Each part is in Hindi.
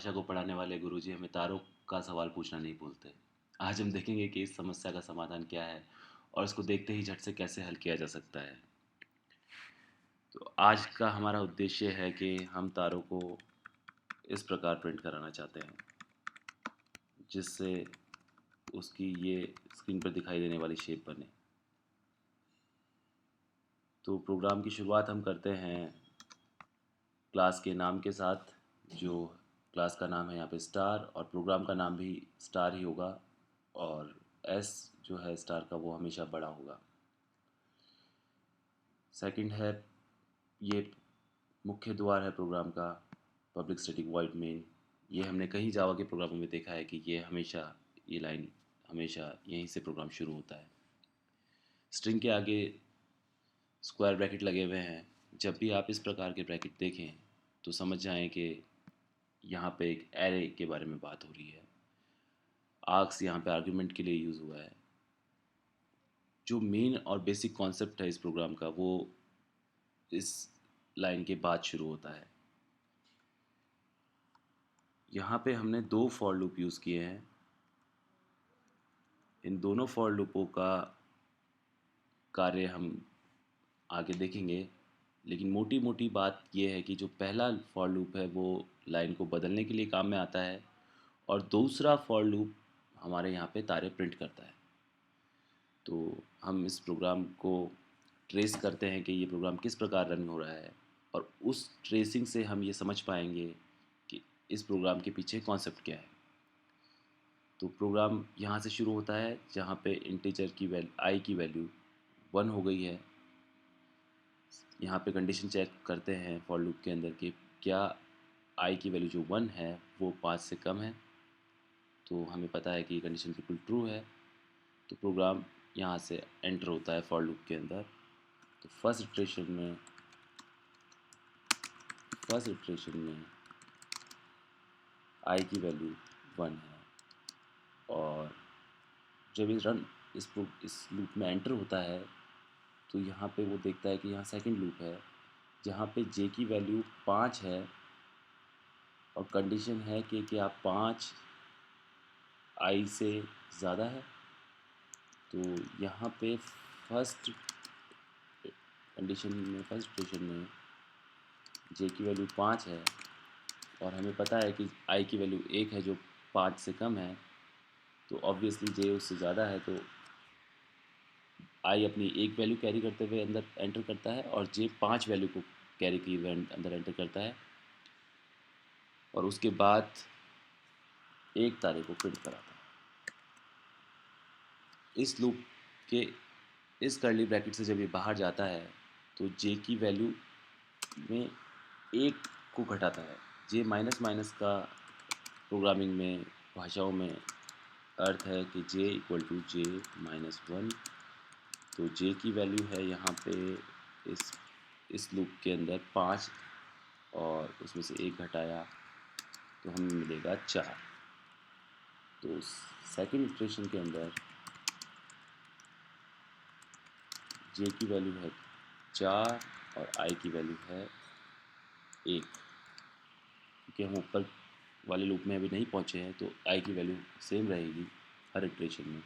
भाषा को पढ़ाने वाले गुरुजी हमें तारों का सवाल पूछना नहीं भूलते। आज हम देखेंगे कि इस समस्या का समाधान क्या है और इसको देखते ही झट से कैसे हल किया जा सकता है। तो आज का हमारा उद्देश्य है कि हम तारों को इस प्रकार प्रिंट कराना चाहते हैं जिससे उसकी ये स्क्रीन पर दिखाई देने वाली शेप बने। तो प्रोग्राम की शुरुआत हम करते हैं क्लास के नाम के साथ। जो क्लास का नाम है यहाँ पे स्टार, और प्रोग्राम का नाम भी स्टार ही होगा, और एस जो है स्टार का वो हमेशा बड़ा होगा। सेकंड है, ये मुख्य द्वार है प्रोग्राम का, पब्लिक स्टैटिक वॉइड मेन। ये हमने कई जावा के प्रोग्रामों में देखा है कि ये लाइन हमेशा यहीं से प्रोग्राम शुरू होता है। स्ट्रिंग के आगे स्क्वायर ब्रैकेट लगे हुए हैं। जब भी आप इस प्रकार के ब्रैकेट देखें तो समझ जाएं कि यहाँ पे एक एरे के बारे में बात हो रही है। आर्क्स यहाँ पे आर्गुमेंट के लिए यूज़ हुआ है। जो मेन और बेसिक कॉन्सेप्ट है इस प्रोग्राम का वो इस लाइन के बाद शुरू होता है। यहाँ पे हमने दो फॉर लूप यूज़ किए हैं। इन दोनों फॉर लूपों का कार्य हम आगे देखेंगे, लेकिन मोटी मोटी बात यह है कि जो पहला फॉर लूप है वो लाइन को बदलने के लिए काम में आता है, और दूसरा फॉर लूप हमारे यहाँ पे तारे प्रिंट करता है। तो हम इस प्रोग्राम को ट्रेस करते हैं कि ये प्रोग्राम किस प्रकार रन हो रहा है, और उस ट्रेसिंग से हम ये समझ पाएंगे कि इस प्रोग्राम के पीछे कॉन्सेप्ट क्या है। तो प्रोग्राम यहाँ से शुरू होता है जहाँ पे इंटीजर की वैल्यू आई की वैल्यू 1 हो गई है। यहाँ पे कंडीशन चेक करते हैं फॉर लूप के अंदर कि क्या आई की वैल्यू जो 1 है वो 5 से कम है। तो हमें पता है कि ये कंडीशन बिल्कुल ट्रू है। तो प्रोग्राम यहाँ से एंटर होता है फॉर लूप के अंदर। तो फर्स्ट इटरेशन में आई की वैल्यू 1 है, और जब इस लूप में एंटर होता है तो यहाँ पे वो देखता है कि यहाँ सेकंड लूप है जहाँ पे जे की वैल्यू 5 है, और कंडीशन है कि क्या 5 आई से ज़्यादा है। तो यहाँ पे फर्स्ट फर्स्ट इटरेशन में जे की वैल्यू 5 है, और हमें पता है कि आई की वैल्यू 1 है जो 5 से कम है। तो ऑब्वियसली जे उससे ज़्यादा है, तो आई अपनी एक वैल्यू कैरी करते हुए अंदर एंटर करता है, और जे 5 वैल्यू को कैरी किए हुए अंदर एंटर करता है, और उसके बाद एक तारे को प्रिंट कराता है। इस लूप के इस कर्ली ब्रैकेट से जब ये बाहर जाता है तो जे की वैल्यू में एक को घटाता है। जे माइनस माइनस का प्रोग्रामिंग में भाषाओं में अर्थ है कि J equal to J minus 1। तो जे की वैल्यू है यहाँ पे इस लूप के अंदर 5, और उसमें से एक घटाया तो हमें मिलेगा 4। तो सेकंड इटरेशन के अंदर जे की वैल्यू है 4 और आई की वैल्यू है 1। क्योंकि हम ऊपर वाले लूप में अभी नहीं पहुँचे हैं तो आई की वैल्यू सेम रहेगी हर इटरेशन में,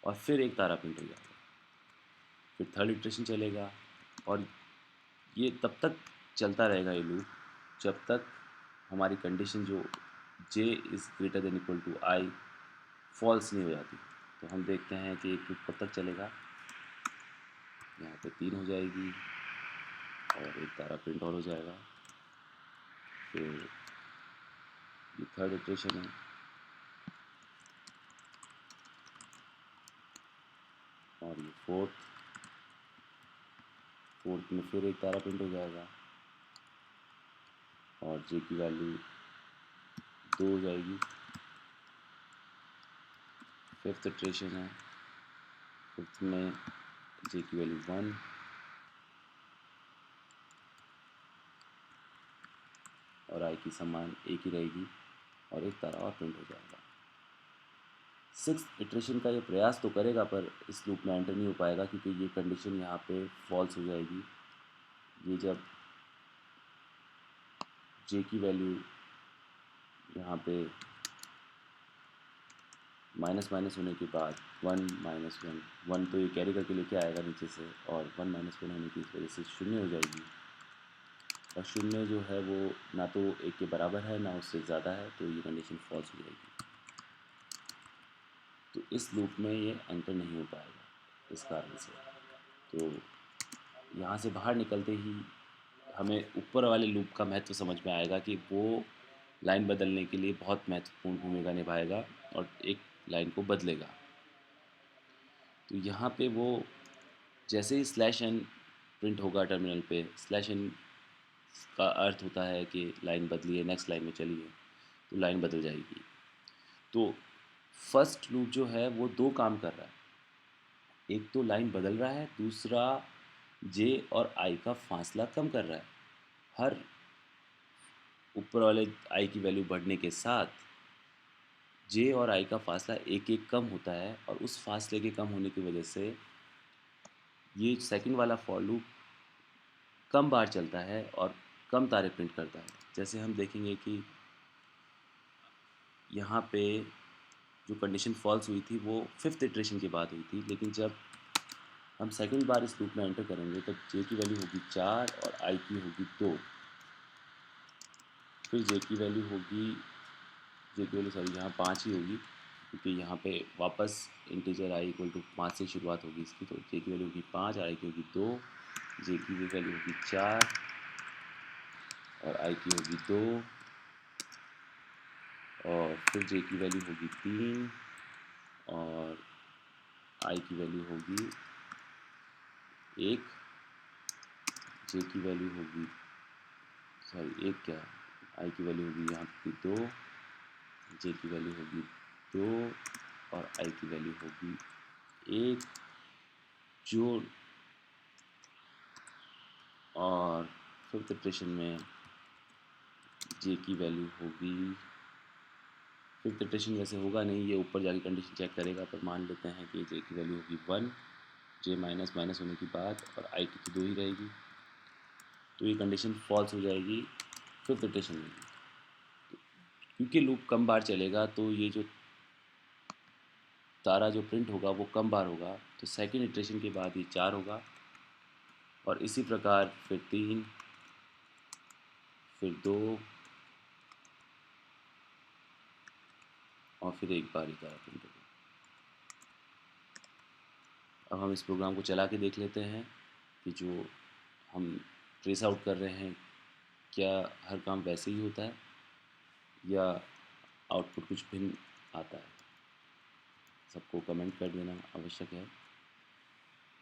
और फिर एक तारा प्रिंट हो जाएगा। फिर थर्ड इटरेशन चलेगा, और ये तब तक चलता रहेगा ये लूप जब तक हमारी कंडीशन जो j is greater than equal to I false नहीं हो जाती। तो हम देखते हैं कि एक लूप कब तक चलेगा। यहाँ पे 3 हो जाएगी, और एक तारा प्रिंट और हो जाएगा। फिर ये थर्ड इटरेशन है, और ये फोर्थ में फिर एक तारा प्रिंट हो जाएगा, और जे की वैल्यू 2 हो जाएगी। फिफ्थ इटरेशन है, फिफ्थ में जे की वैल्यू 1, और आई की समान एक ही रहेगी, और एक तारा और प्रिंट हो जाएगा। सिक्स्थ इटरेशन का ये प्रयास तो करेगा पर इस लूप में एंटर नहीं हो पाएगा क्योंकि ये कंडीशन यहाँ पे फॉल्स हो जाएगी। ये जब जे की वैल्यू यहाँ पे माइनस माइनस होने के बाद 1 माइनस 1, 1 तो ये कैरी करके लेके आएगा नीचे से, और 1 माइनस 1 होने की वजह से शून्य हो जाएगी, और शून्य जो है वो ना तो 1 के बराबर है ना उससे ज़्यादा है, तो ये कंडीशन फॉल्स हो जाएगी। तो इस लूप में ये एंटर नहीं हो पाएगा इस कारण से। तो यहाँ से बाहर निकलते ही हमें ऊपर वाले लूप का महत्व समझ में आएगा कि वो लाइन बदलने के लिए बहुत महत्वपूर्ण भूमिका निभाएगा और एक लाइन को बदलेगा। तो यहाँ पे वो जैसे ही स्लैश एन प्रिंट होगा टर्मिनल पे, स्लैश एन का अर्थ होता है कि लाइन बदली है, नेक्स्ट लाइन में चलिए, तो लाइन बदल जाएगी। तो फर्स्ट लूप जो है वो दो काम कर रहा है, एक तो लाइन बदल रहा है, दूसरा जे और आई का फासला कम कर रहा है। हर ऊपर वाले आई की वैल्यू बढ़ने के साथ जे और आई का फासला एक एक कम होता है, और उस फासले के कम होने की वजह से ये सेकंड वाला फॉर लूप कम बार चलता है और कम तारे प्रिंट करता है। जैसे हम देखेंगे कि यहाँ पे जो कंडीशन फॉल्स हुई थी वो फिफ्थ इटरेशन के बाद हुई थी, लेकिन जब हम सेकंड बार इस लूप में एंटर करेंगे तब जे की वैल्यू होगी 4 और आई की होगी 2। फिर जे की वैल्यू होगी, जे की वैल्यू सॉरी यहाँ 5 ही होगी, क्योंकि यहाँ पे वापस इंटीजर आई इक्वल टू 5 से शुरुआत होगी इसकी। तो जे की वैल्यू होगी 5 और आई की होगी 2, जे की वैल्यू होगी 4 और आई की होगी 2, और फिर जे की वैल्यू होगी 3 और आई की वैल्यू होगी 1, जे की वैल्यू होगी सॉरी 1 क्या, आई की वैल्यू होगी यहाँ पे 2, जे की वैल्यू होगी 2 और आई की वैल्यू होगी 1, जो और फिफ्थ इटरेशन में जे की वैल्यू होगी, फिफ्थ इटरेशन वैसे होगा नहीं, ये ऊपर जाके कंडीशन चेक करेगा, पर मान लेते हैं कि जे की वैल्यू होगी 1, जे माइनस माइनस होने की बात, और आई की तो 2 ही रहेगी, तो ये कंडीशन फॉल्स हो जाएगी फिफ्थ इटरेशन में। क्योंकि लूप कम बार चलेगा तो ये जो तारा जो प्रिंट होगा वो कम बार होगा, तो सेकंड इटरेशन के बाद ये 4 होगा, और इसी प्रकार फिर 3, फिर 2 और फिर एक बार ही तारा प्रिंट होगा। अब हम इस प्रोग्राम को चला के देख लेते हैं कि जो हम ट्रेस आउट कर रहे हैं क्या हर काम वैसे ही होता है या आउटपुट कुछ भिन्न आता है। सबको कमेंट कर देना आवश्यक है।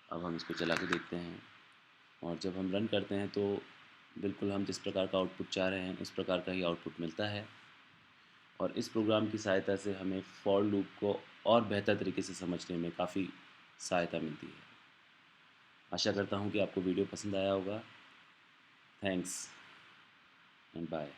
अब हम इसको चला के देखते हैं, और जब हम रन करते हैं तो बिल्कुल हम जिस प्रकार का आउटपुट चाह रहे हैं उस प्रकार का ही आउटपुट मिलता है। और इस प्रोग्राम की सहायता से हमें फॉर लूप को और बेहतर तरीके से समझने में काफ़ी सहायता मिलती है। आशा करता हूँ कि आपको वीडियो पसंद आया होगा। Thanks and bye.